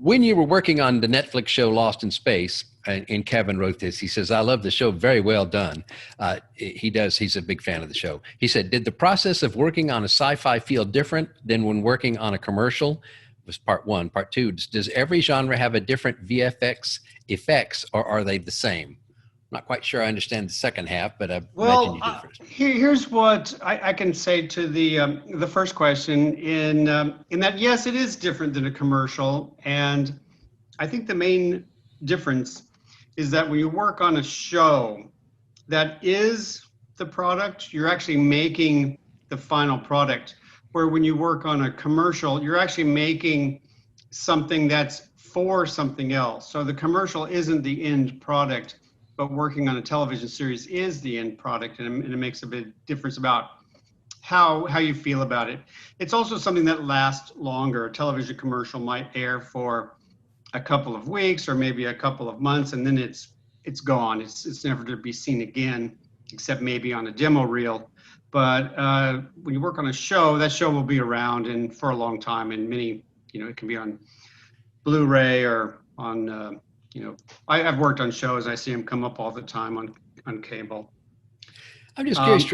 When you were working on the Netflix show Lost in Space, and Kevin wrote this, he says, I love the show, very well done. He does, he's a big fan of the show. He said, did the process of working on a sci-fi feel different than when working on a commercial? Was part one. Part two, does every genre have a different VFX effects, or are they the same? Not quite sure I understand the second half, but I imagine Well, you do first. here's what I can say to the first question in that yes, it is different than a commercial, and I think the main difference is that when you work on a show that is the product, you're actually making the final product. Where when you work on a commercial, you're actually making something that's for something else. So the commercial isn't the end product, but working on a television series is the end product, and it makes a big difference about how you feel about it. It's also something that lasts longer. A television commercial might air for a couple of weeks or maybe a couple of months, and then it's gone. It's never to be seen again, except maybe on a demo reel. But when you work on a show, that show will be around and for a long time, and many, it can be on Blu-ray or on, I've worked on shows. I see them come up all the time on cable. I'm just curious.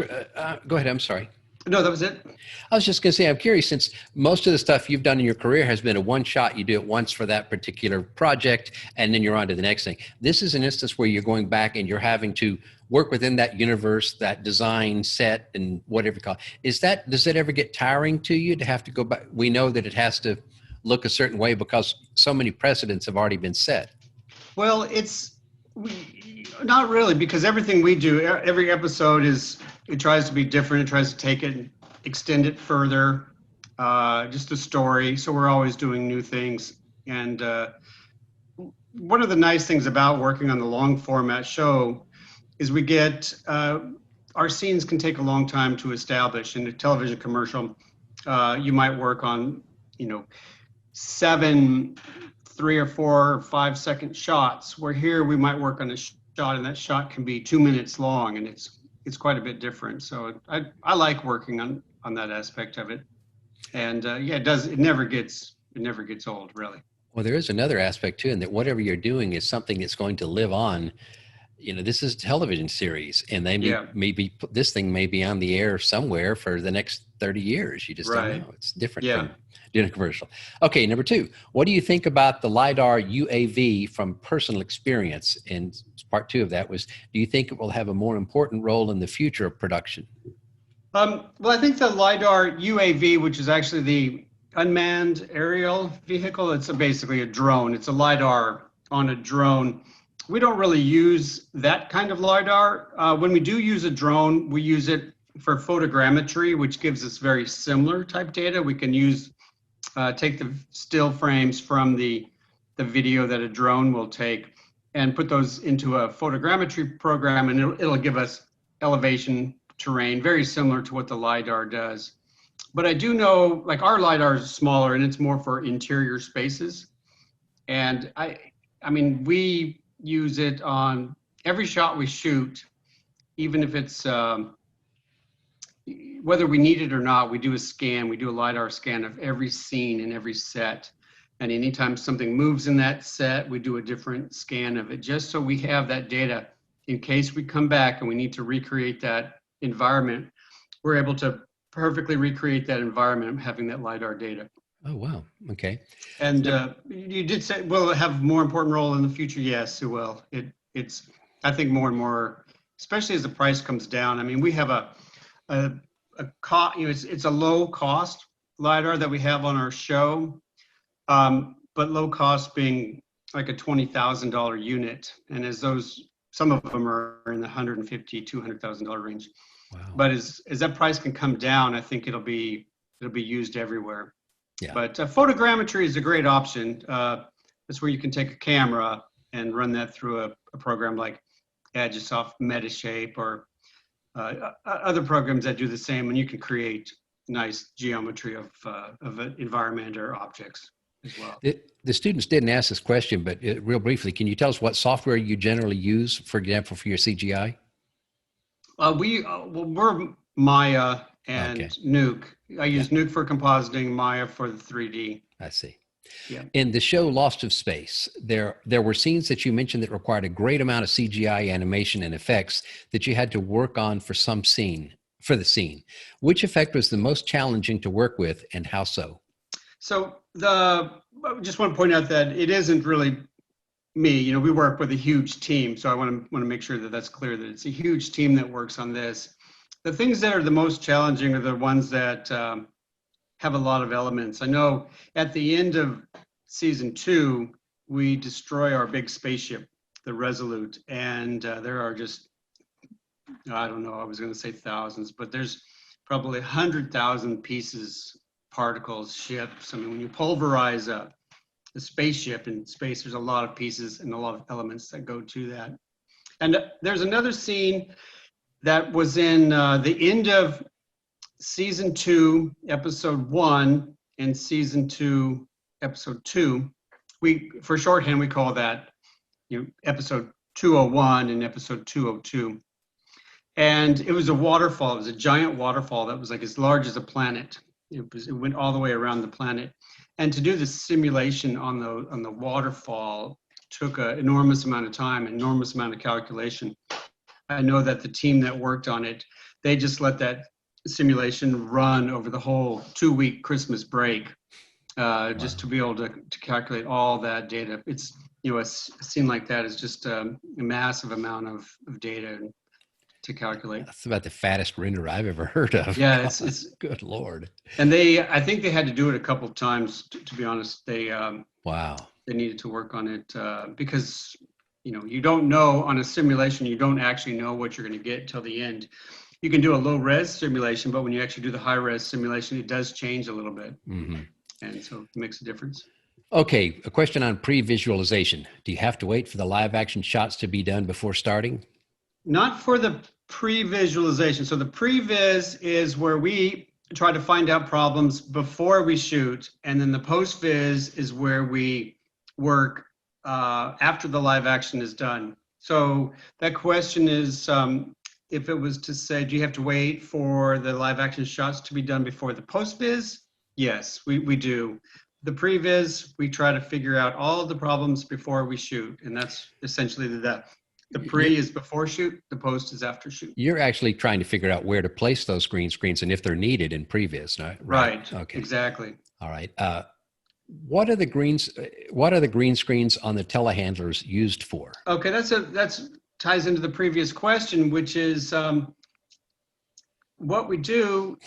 Go ahead. I'm sorry. No, that was it. I was just going to say, I'm curious, since most of the stuff you've done in your career has been a one shot, you do it once for that particular project, and then you're on to the next thing. This is an instance where you're going back and you're having to work within that universe, that design set, and whatever you call it. Does it ever get tiring to you to have to go back? We know that it has to look a certain way because so many precedents have already been set. Well, not really, because everything we do, every episode it tries to be different. It tries to take it and extend it further, just a story. So we're always doing new things. And one of the nice things about working on the long format show is we get, our scenes can take a long time to establish. In a television commercial, you might work on, 7 3 or 4 or 5 second shots, where here we might work on a shot, and that shot can be 2 minutes long, and it's quite a bit different. So I like working on that aspect of it. And it never gets old, really. Well, there is another aspect too, in that whatever you're doing is something that's going to live on. This is a television series, and maybe this thing may be on the air somewhere for the next 30 years. You just don't know. It's different from doing a commercial. Okay, number 2, what do you think about the LiDAR UAV from personal experience? And part 2 of that was, do you think it will have a more important role in the future of production? Well, I think the LiDAR UAV, which is actually the unmanned aerial vehicle, it's basically a drone. It's a LiDAR on a drone. We don't really use that kind of LiDAR. When we do use a drone, we use it for photogrammetry, which gives us very similar type data. We can take the still frames from the video that a drone will take and put those into a photogrammetry program, and it'll give us elevation, terrain, very similar to what the LiDAR does. But I do know, like, our LiDAR is smaller and it's more for interior spaces. And I mean, we use it on every shot we shoot, even if it's, whether we need it or not, we do a scan, we do a LiDAR scan of every scene in every set. And anytime something moves in that set, we do a different scan of it, just so we have that data in case we come back and we need to recreate that environment. We're able to perfectly recreate that environment having that LiDAR data. Oh, wow. Okay. And you did say, will it have a more important role in the future? Yes, it will. It's, I think, more and more, especially as the price comes down. I mean, we have it's a low cost LiDAR that we have on our show, but low cost being like a $20,000 unit. And as some of them are in the $150,000, $200,000 range. Wow. But as that price can come down, I think it'll be used everywhere. Yeah. But photogrammetry is a great option. That's where you can take a camera and run that through a program like Agisoft Metashape or other programs that do the same, and you can create nice geometry of an environment or objects as well. The students didn't ask this question, but real briefly, can you tell us what software you generally use, for example, for your CGI? We're Maya and Okay. Nuke. I use Nuke for compositing, Maya for the 3D. I see. Yeah. In the show Lost of Space, there were scenes that you mentioned that required a great amount of CGI animation and effects that you had to work on for the scene. Which effect was the most challenging to work with, and how so? So I just want to point out that it isn't really me. You know, we work with a huge team, so I want to make sure that that's clear, that it's a huge team that works on this. The things that are the most challenging are the ones that have a lot of elements. I know at the end of season 2, we destroy our big spaceship, the Resolute, and there are just, I don't know, I was going to say thousands, but there's probably 100,000 pieces, particles, ships. I mean, when you pulverize a spaceship in space, there's a lot of pieces and a lot of elements that go to that. And there's another scene that was in the end of season 2, episode 1, and season 2, episode 2. For shorthand, we call that, episode 201 and episode 202. And it was a waterfall. It was a giant waterfall that was like as large as a planet. It went all the way around the planet. And to do the simulation on the waterfall took an enormous amount of time, enormous amount of calculation. I know that the team that worked on it, they just let that simulation run over the whole 2-week Christmas break, just to be able to calculate all that data. It's, a scene like that is just a massive amount of data to calculate. That's about the fattest render I've ever heard of. Yeah, it's good Lord. And I think they had to do it a couple of times, to be honest. Wow. They needed to work on it because, you don't know on a simulation, you don't actually know what you're going to get till the end. You can do a low res simulation, but when you actually do the high res simulation, it does change a little bit. Mm-hmm. And so it makes a difference. Okay, a question on pre-visualization. Do you have to wait for the live action shots to be done before starting? Not for the pre-visualization. So the pre-vis is where we try to find out problems before we shoot, and then the post-vis is where we work after the live action is done. So that question is, if it was to say, do you have to wait for the live action shots to be done before the post-vis? Yes, we do. The pre-vis, we try to figure out all of the problems before we shoot, and that's essentially the pre is before shoot, the post is after shoot. You're actually trying to figure out where to place those green screens and if they're needed in previs, right? Okay. Exactly. All right. What are the green screens on the telehandlers used for? Okay, that's ties into the previous question, which is what we do.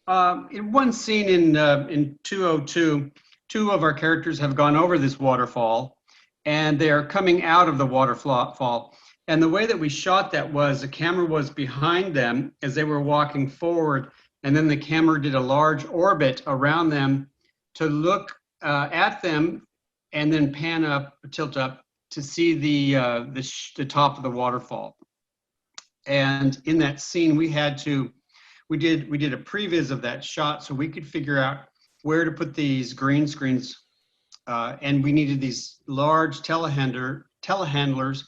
In one scene in 202, 2 of our characters have gone over this waterfall, and they are coming out of the waterfall. And the way that we shot that was the camera was behind them as they were walking forward, and then the camera did a large orbit around them to look at them, and then pan up, tilt up to see the top of the waterfall. And in that scene, we did a previs of that shot so we could figure out where to put these green screens, and we needed these large telehandlers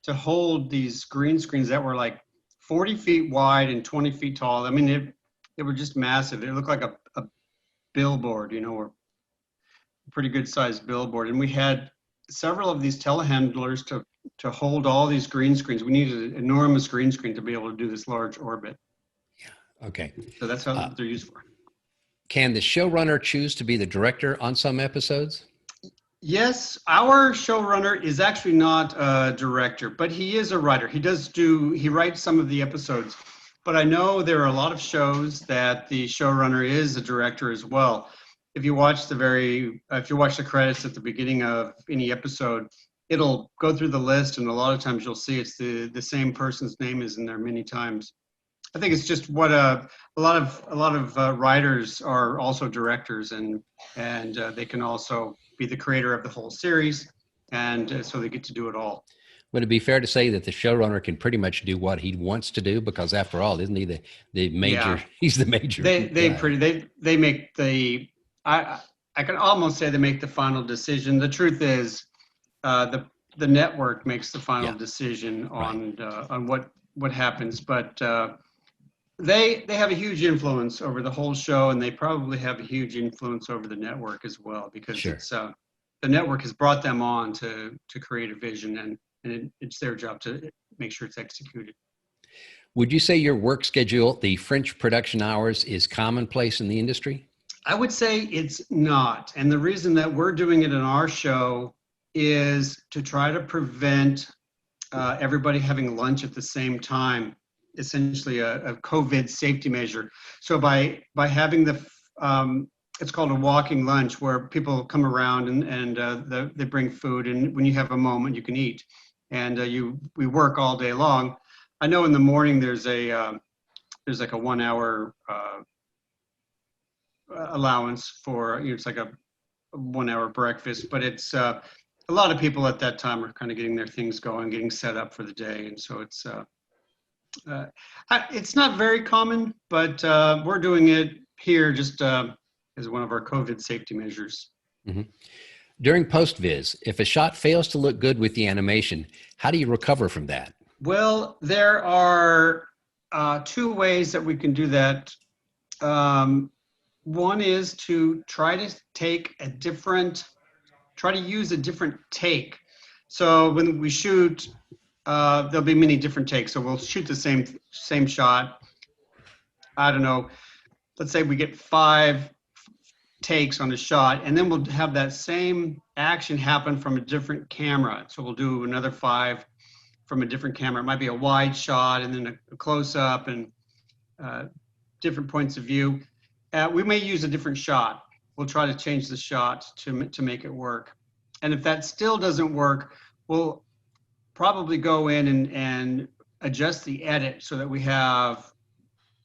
to hold these green screens that were like 40 feet wide and 20 feet tall. I mean, they were just massive. It looked like a billboard, or a pretty good sized billboard. And we had several of these telehandlers to hold all these green screens. We needed an enormous green screen to be able to do this large orbit. Yeah. Okay. So that's how they're used for. Can the showrunner choose to be the director on some episodes? Yes, our showrunner is actually not a director, but he is a writer. He writes some of the episodes, but I know there are a lot of shows that the showrunner is a director as well. If you watch the credits at the beginning of any episode, it'll go through the list, and a lot of times you'll see it's the same person's name is in there many times. I think it's just what a lot of writers are also directors, and they can also be the creator of the whole series, and so they get to do it all. Would it be fair to say that the showrunner can pretty much do what he wants to do? Because after all, isn't he the major? Yeah. He's the major. They make the. I can almost say they make the final decision. The truth is, the network makes the final decision on what happens, but They have a huge influence over the whole show, and they probably have a huge influence over the network as well, because Sure. it's the network has brought them on to create a vision, and it's their job to make sure it's executed. Would you say your work schedule, the French production hours, is commonplace in the industry? I would say it's not. And the reason that we're doing it in our show is to try to prevent everybody having lunch at the same time, essentially a COVID safety measure. So by having it's called a walking lunch, where people come around and they bring food, and when you have a moment, you can eat. And we work all day long. I know in the morning there's like a 1 hour allowance for, it's like a 1 hour breakfast, but it's a lot of people at that time are kind of getting their things going, getting set up for the day, and so it's not very common, but we're doing it here just as one of our COVID safety measures. Mm-hmm. During post-viz, if a shot fails to look good with the animation, how do you recover from that? Well, there are two ways that we can do that. One is to try to use a different take. So when we shoot, there'll be many different takes. So we'll shoot the same shot. I don't know, let's say we get 5 takes on a shot, and then we'll have that same action happen from a different camera. So we'll do another 5 from a different camera. It might be a wide shot and then a close-up and different points of view. We may use a different shot. We'll try to change the shot to make it work. And if that still doesn't work, we'll probably go in and adjust the edit so that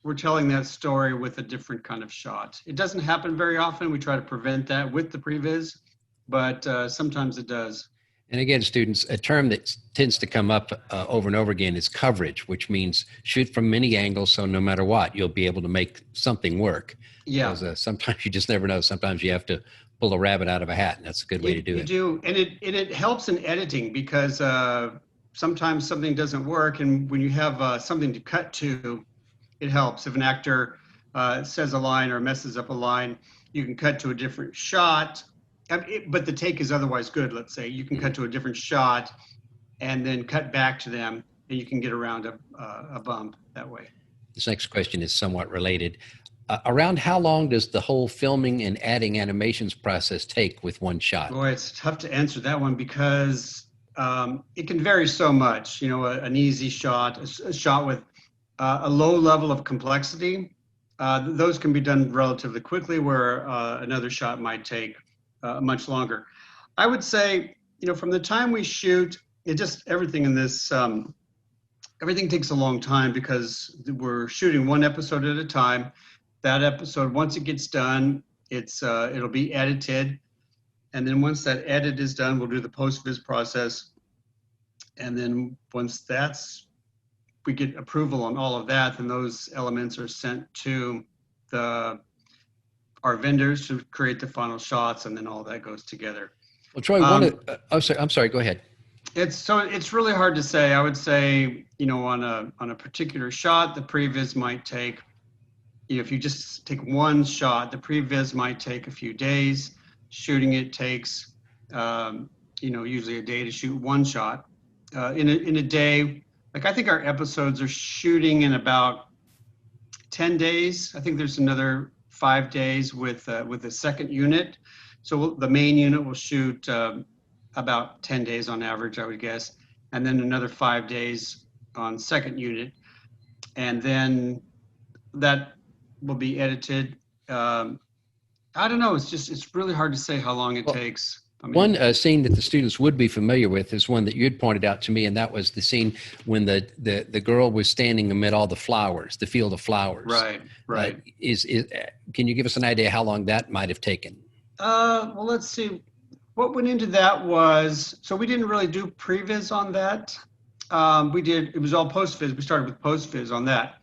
we're telling that story with a different kind of shot. It doesn't happen very often. We try to prevent that with the previs, but sometimes it does. And again, students, a term that tends to come up over and over again is coverage, which means shoot from many angles, so no matter what, you'll be able to make something work. Yeah. Because sometimes you just never know. Sometimes you have to pull a rabbit out of a hat, and that's a good way to do it. You do, and it helps in editing, because sometimes something doesn't work, and when you have something to cut to, it helps. If an actor says a line or messes up a line, you can cut to a different shot. But the take is otherwise good, let's say. You can cut to a different shot and then cut back to them, and you can get around a bump that way. This next question is somewhat related. Around how long does the whole filming and adding animations process take with one shot? Boy, it's tough to answer that one, because it can vary so much. An easy shot, a shot with a low level of complexity, those can be done relatively quickly, where another shot might take much longer. I would say, from the time we shoot, everything in this, everything takes a long time, because we're shooting one episode at a time. That episode, once it gets done, it'll be edited. And then once that edit is done, we'll do the post-viz process. And then once we get approval on all of that, then those elements are sent to our vendors to create the final shots, and then all that goes together. Well, Troy, I'm sorry, go ahead. It's really hard to say. I would say, on a particular shot, the previs might take, if you just take one shot, the previs might take a few days. Shooting it takes, usually a day to shoot one shot. In a day, like, I think our episodes are shooting in about 10 days. I think there's another 5 days with the second unit. So the main unit will shoot about 10 days on average, I would guess, and then another 5 days on second unit, and then that will be edited. I don't know. It's really hard to say how long it takes. One scene that the students would be familiar with is one that you'd pointed out to me, and that was the scene when the girl was standing amid all the flowers, the field of flowers. Right. Can you give us an idea how long that might have taken? Well, let's see. What went into that was, so we didn't really do previs on that. It was all post-viz. We started with post-viz on that.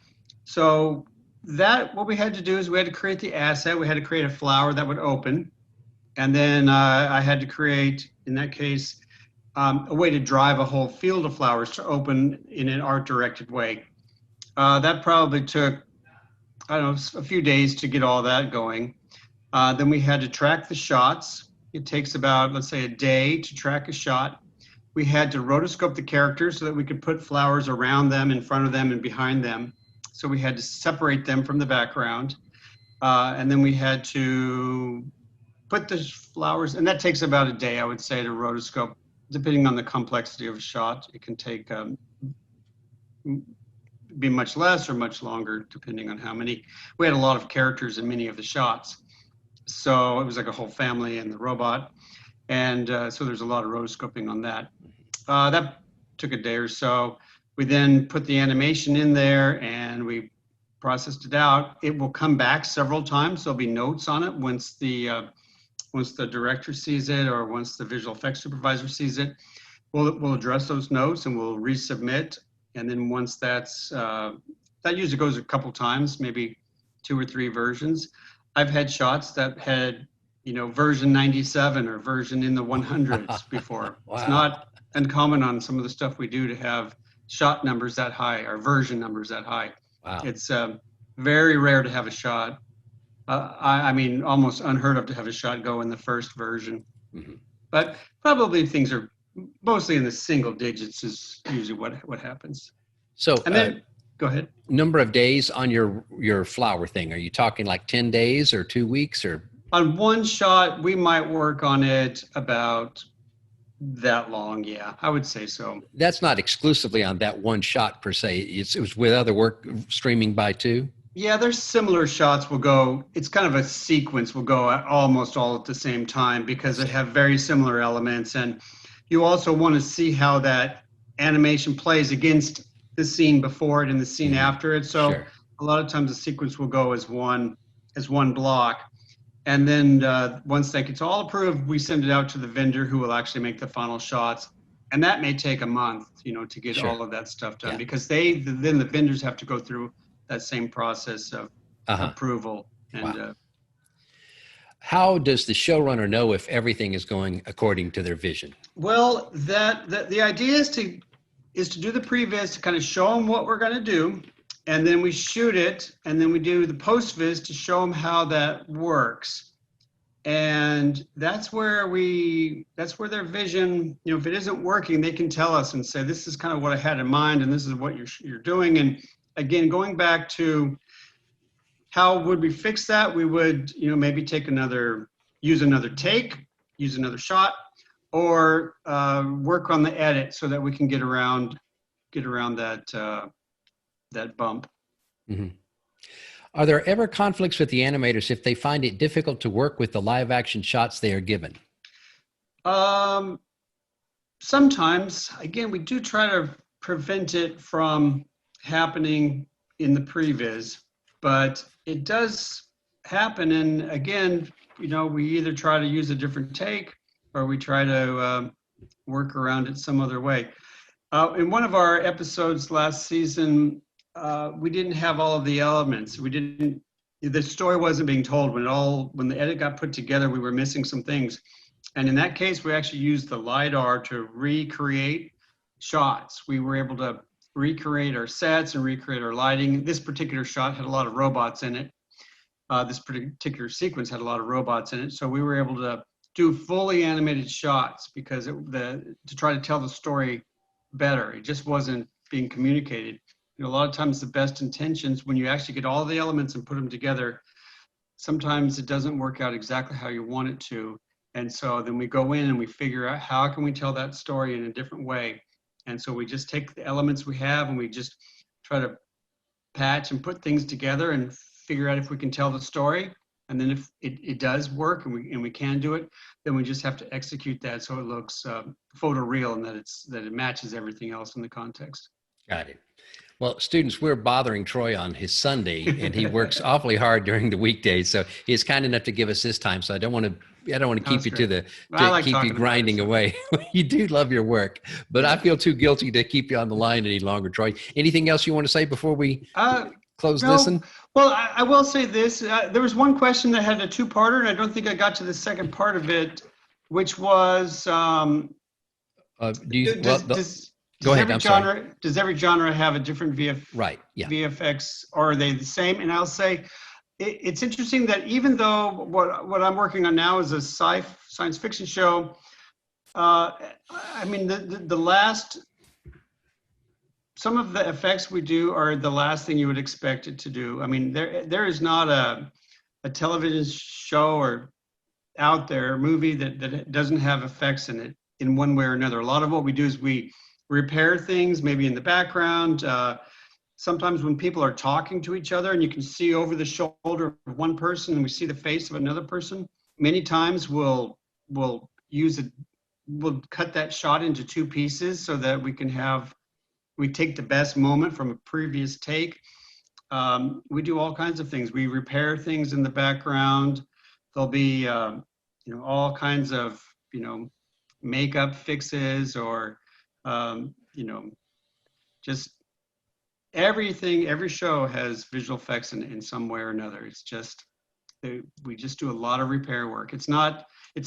So what we had to do is we had to create the asset. We had to create a flower that would open. And then I had to create, in that case, a way to drive a whole field of flowers to open in an art-directed way. That probably took I don't know, a few days to get all that going. Then we had to track the shots. It takes about, let's say, a day to track a shot. We had to rotoscope the characters so that we could put flowers around them, in front of them, and behind them. So we had to separate them from the background. And then we had to put the flowers, and that takes about a day, I would say, to rotoscope. Depending on the complexity of a shot, it can take be much less or much longer, depending on how many. We had a lot of characters in many of the shots, so it was like a whole family and the robot, and so there's a lot of rotoscoping on that. That took a day or so. We then put the animation in there and we processed it out. It will come back several times. There'll be notes on it once the director sees it, or once the visual effects supervisor sees it. We'll address those notes and we'll resubmit. And then once that's, that usually goes a couple times, maybe 2 or 3 versions. I've had shots that had, version 97 or version in the 100s before. Wow. It's not uncommon on some of the stuff we do to have shot numbers that high or version numbers that high. Wow. It's very rare to have a shot. I mean, almost unheard of to have a shot go in the first version. Mm-hmm. But probably things are mostly in the single digits is usually what happens. So, and then go ahead. Number of days on your flower thing. Are you talking like 10 days or 2 weeks or? On one shot, we might work on it about that long. Yeah, I would say so. That's not exclusively on that one shot per se. It was with other work streaming by too. Yeah, there's similar shots will go, it's kind of a sequence, will go almost all at the same time because they have very similar elements. And you also want to see how that animation plays against the scene before it and the scene after it. So sure. A lot of times the sequence will go as one block. And then once that gets all approved, we send it out to the vendor who will actually make the final shots. And that may take a month, to get sure. all of that stuff done because then the vendors have to go through that same process of approval. And wow. How does the showrunner know if everything is going according to their vision? Well, the idea is to do the previs to kind of show them what we're going to do, and then we shoot it, and then we do the post-vis to show them how that works. And that's where their vision, if it isn't working, they can tell us and say, this is kind of what I had in mind, and this is what you're doing. And again, going back to how would we fix that? We would, maybe use another take, use another shot, or work on the edit so that we can get around that bump. Mm-hmm. Are there ever conflicts with the animators if they find it difficult to work with the live action shots they are given? Sometimes. Again, we do try to prevent it from happening in the previs, but it does happen. And again, we either try to use a different take or we try to work around it some other way. In one of our episodes last season, we didn't have all of the elements. The story wasn't being told when the edit got put together, we were missing some things. And in that case, we actually used the LiDAR to recreate shots. We were able to recreate our sets and recreate our lighting. This particular shot had a lot of robots in it. This particular sequence had a lot of robots in it. So we were able to do fully animated shots because to try to tell the story better. It just wasn't being communicated. A lot of times the best intentions, when you actually get all the elements and put them together, sometimes it doesn't work out exactly how you want it to. And so then we go in and we figure out how can we tell that story in a different way. And so we just take the elements we have and we just try to patch and put things together and figure out if we can tell the story. And then if it does work and we can do it, then we just have to execute that so it looks photoreal and that it matches everything else in the context. Got it. Well, students, we're bothering Troy on his Sunday, and he works awfully hard during the weekdays. So he's kind enough to give us this time. So I don't want to keep you keep you grinding away. You do love your work, but I feel too guilty to keep you on the line any longer, Troy. Anything else you want to say before we close this? Well, I will say this. There was one question that had a two-parter, and I don't think I got to the second part of it, which was, Go ahead. I'm sorry. Does every genre have a different right? Yeah. VFX, or are they the same? And I'll say, it's interesting that even though what I'm working on now is a science fiction show, I mean, the last, some of the effects we do are the last thing you would expect it to do. I mean, there is not a television show or out there movie that doesn't have effects in it in one way or another. A lot of what we do is we repair things maybe in the background. Sometimes when people are talking to each other and you can see over the shoulder of one person and we see the face of another person, many times we'll cut that shot into two pieces so that we take the best moment from a previous take. We do all kinds of things. We repair things in the background. There'll be, all kinds of, makeup fixes or, just everything. Every show has visual effects in some way or another. It's just, we just do a lot of repair work. It's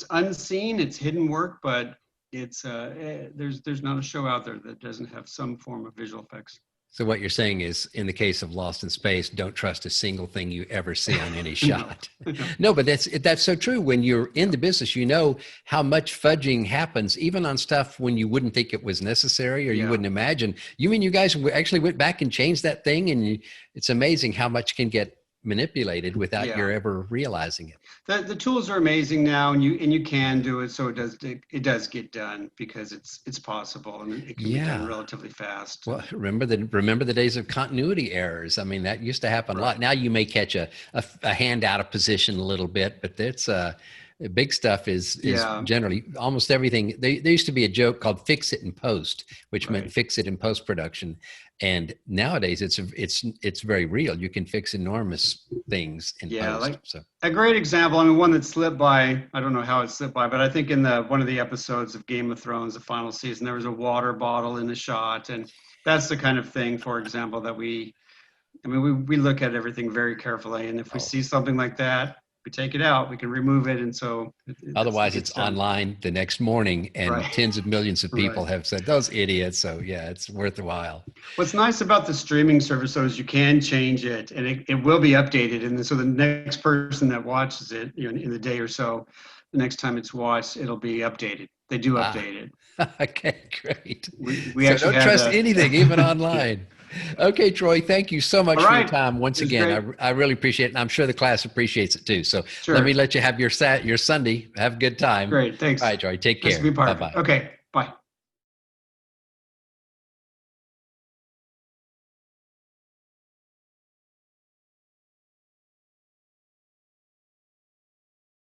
unseen, it's hidden work, but it's there's not a show out there that doesn't have some form of visual effects. So what you're saying is, in the case of Lost in Space, don't trust a single thing you ever see on any shot. No, but that's so true. When you're in the business, you know how much fudging happens, even on stuff when you wouldn't think it was necessary or you wouldn't imagine. You mean you guys actually went back and changed that thing, and it's amazing how much can get manipulated without you ever realizing it. The tools are amazing now, and you can do it, so it does get done because it's possible and it can be done relatively fast. Well, remember the days of continuity errors. I mean, that used to happen a lot. Now you may catch a hand out of position a little bit, but that's big stuff is generally almost everything. There used to be a joke called "fix it in post," which meant fix it in post production. And nowadays it's very real. You can fix enormous things in post. A great example. I mean, one that slipped by. I don't know how it slipped by, but I think in one of the episodes of Game of Thrones, the final season, there was a water bottle in the shot, and that's the kind of thing, for example, that we look at everything very carefully, and if we see something like that, we take it out, we can remove it. And so otherwise it's online the next morning and tens of millions of people have said those idiots. So it's worth a while. What's nice about the streaming service though is you can change it and it will be updated. And so the next person that watches it, in the day or so, the next time it's watched, it'll be updated. They do update it. Okay, great. We actually don't trust anything, even online. Okay, Troy, thank you so much for your time. Once again, I really appreciate it. And I'm sure the class appreciates it too. So let me let you have your Sunday. Have a good time. Great. Thanks. All right, Troy, take care. Bye-bye. Okay.